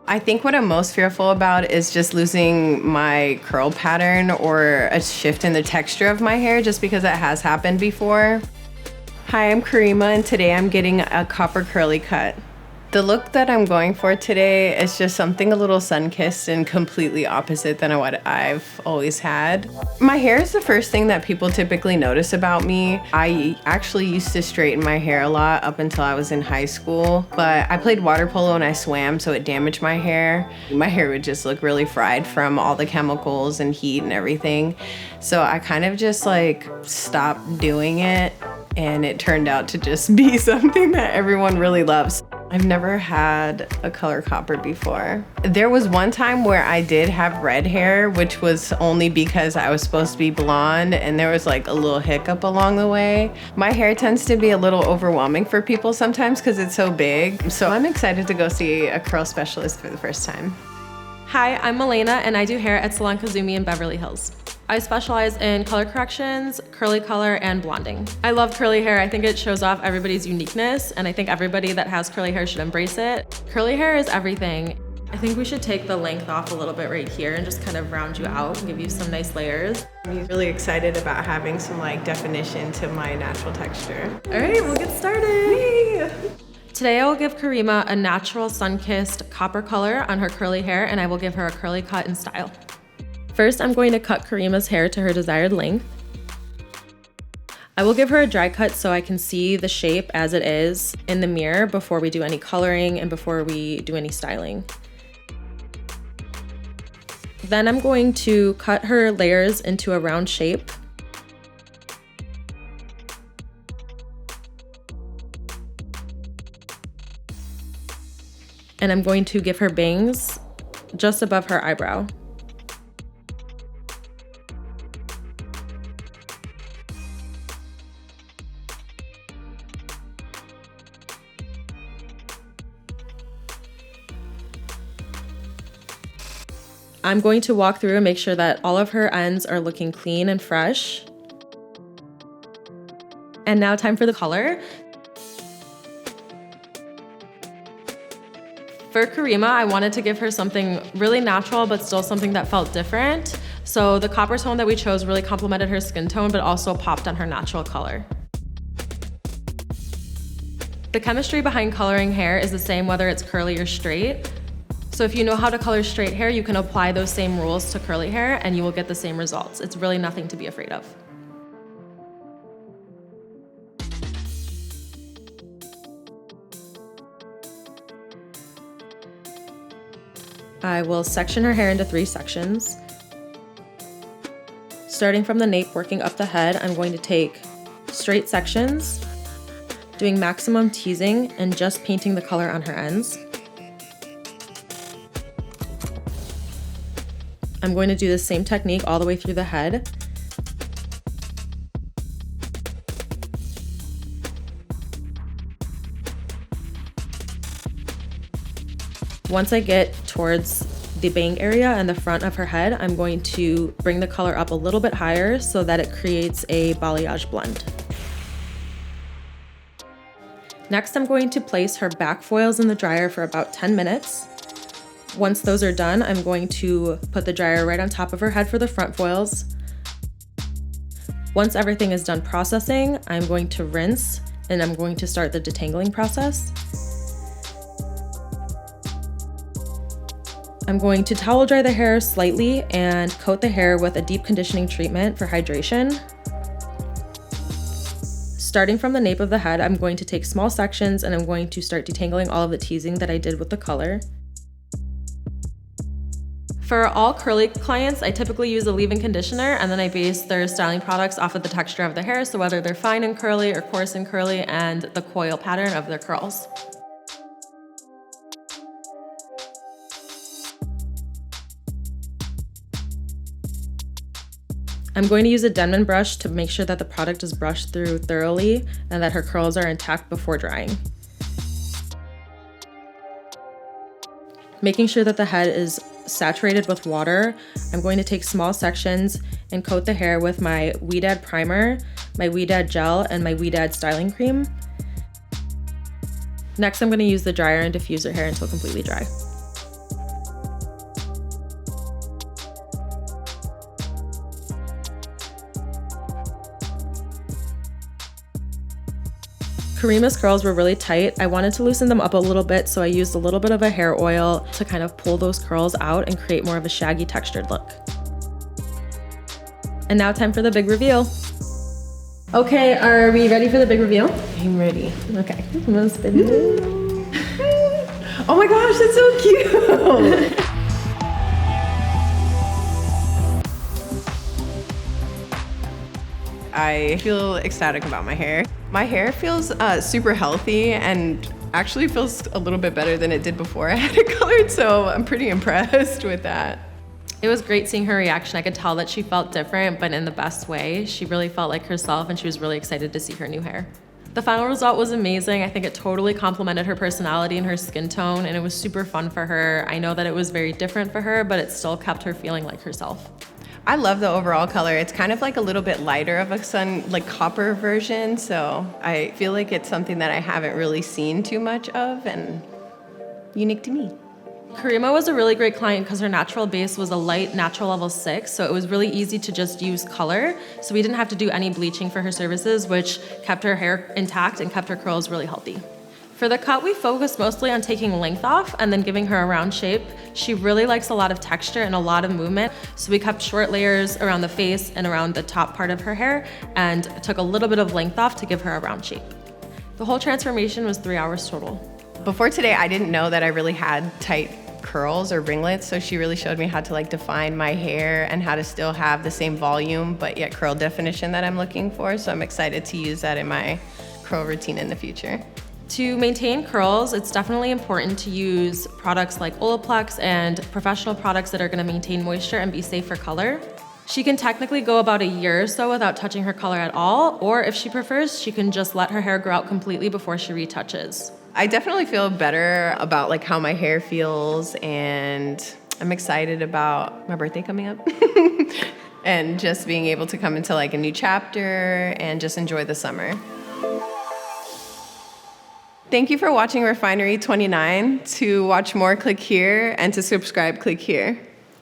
I think what I'm most fearful about is just losing my curl pattern or a shift in the texture of my hair, just because that has happened before. Hi, I'm Karima, and today I'm getting a copper curly cut. The look that I'm going for today is just something a little sun-kissed and completely opposite than what I've always had. My hair is the first thing that people typically notice about me. I actually used to straighten my hair a lot up until I was in high school, but I played water polo and I swam, so it damaged my hair. My hair would just look really fried from all the chemicals and heat and everything. So I kind of just like stopped doing it, and it turned out to just be something that everyone really loves. I've never had a color copper before. There was one time where I did have red hair, which was only because I was supposed to be blonde, and there was like a little hiccup along the way. My hair tends to be a little overwhelming for people sometimes because it's so big. So I'm excited to go see a curl specialist for the first time. Hi, I'm Elena, and I do hair at Salon Kazumi in Beverly Hills. I specialize in color corrections, curly color, and blonding. I love curly hair. I think it shows off everybody's uniqueness, and I think everybody that has curly hair should embrace it. Curly hair is everything. I think we should take the length off a little bit right here and just kind of round you out and give you some nice layers. I'm really excited about having some like definition to my natural texture. All right, we'll get started. Today I will give Karima a natural sun-kissed copper color on her curly hair, and I will give her a curly cut in style. First, I'm going to cut Karima's hair to her desired length. I will give her a dry cut so I can see the shape as it is in the mirror before we do any coloring and before we do any styling. Then I'm going to cut her layers into a round shape. And I'm going to give her bangs just above her eyebrow. I'm going to walk through and make sure that all of her ends are looking clean and fresh. And now time for the color. For Karima, I wanted to give her something really natural, but still something that felt different. So the copper tone that we chose really complemented her skin tone, but also popped on her natural color. The chemistry behind coloring hair is the same whether it's curly or straight. So if you know how to color straight hair, you can apply those same rules to curly hair and you will get the same results. It's really nothing to be afraid of. I will section her hair into 3 sections. Starting from the nape, working up the head, I'm going to take straight sections, doing maximum teasing and just painting the color on her ends. I'm going to do the same technique all the way through the head. Once I get towards the bang area and the front of her head, I'm going to bring the color up a little bit higher so that it creates a balayage blend. Next, I'm going to place her back foils in the dryer for about 10 minutes. Once those are done, I'm going to put the dryer right on top of her head for the front foils. Once everything is done processing, I'm going to rinse and I'm going to start the detangling process. I'm going to towel dry the hair slightly and coat the hair with a deep conditioning treatment for hydration. Starting from the nape of the head, I'm going to take small sections and I'm going to start detangling all of the teasing that I did with the color. For all curly clients, I typically use a leave-in conditioner and then I base their styling products off of the texture of the hair, so whether they're fine and curly or coarse and curly, and the coil pattern of their curls. I'm going to use a Denman brush to make sure that the product is brushed through thoroughly and that her curls are intact before drying. Making sure that the head is saturated with water, I'm going to take small sections and coat the hair with my Weedad primer, my Weedad gel, and my Weedad styling cream. Next, I'm going to use the dryer and diffuse her hair until completely dry. Karima's curls were really tight. I wanted to loosen them up a little bit, so I used a little bit of a hair oil to kind of pull those curls out and create more of a shaggy textured look. And now time for the big reveal. Okay, are we ready for the big reveal? I'm ready. Okay, I'm gonna spin it. Oh my gosh, that's so cute. I feel ecstatic about my hair. My hair feels super healthy and actually feels a little bit better than it did before I had it colored, so I'm pretty impressed with that. It was great seeing her reaction. I could tell that she felt different, but in the best way. She really felt like herself and she was really excited to see her new hair. The final result was amazing. I think it totally complemented her personality and her skin tone, and it was super fun for her. I know that it was very different for her, but it still kept her feeling like herself. I love the overall color. It's kind of like a little bit lighter of a like copper version, so I feel like it's something that I haven't really seen too much of and unique to me. Carima was a really great client because her natural base was a light natural level 6, so it was really easy to just use color. So we didn't have to do any bleaching for her services, which kept her hair intact and kept her curls really healthy. For the cut, we focused mostly on taking length off and then giving her a round shape. She really likes a lot of texture and a lot of movement, so we kept short layers around the face and around the top part of her hair and took a little bit of length off to give her a round shape. The whole transformation was 3 hours total. Before today, I didn't know that I really had tight curls or ringlets, so she really showed me how to like define my hair and how to still have the same volume but yet curl definition that I'm looking for, so I'm excited to use that in my curl routine in the future. To maintain curls, it's definitely important to use products like Olaplex and professional products that are going to maintain moisture and be safe for color. She can technically go about a year or so without touching her color at all, or if she prefers, she can just let her hair grow out completely before she retouches. I definitely feel better about like how my hair feels, and I'm excited about my birthday coming up and just being able to come into like a new chapter and just enjoy the summer. Thank you for watching Refinery29. To watch more, click here, and to subscribe, click here.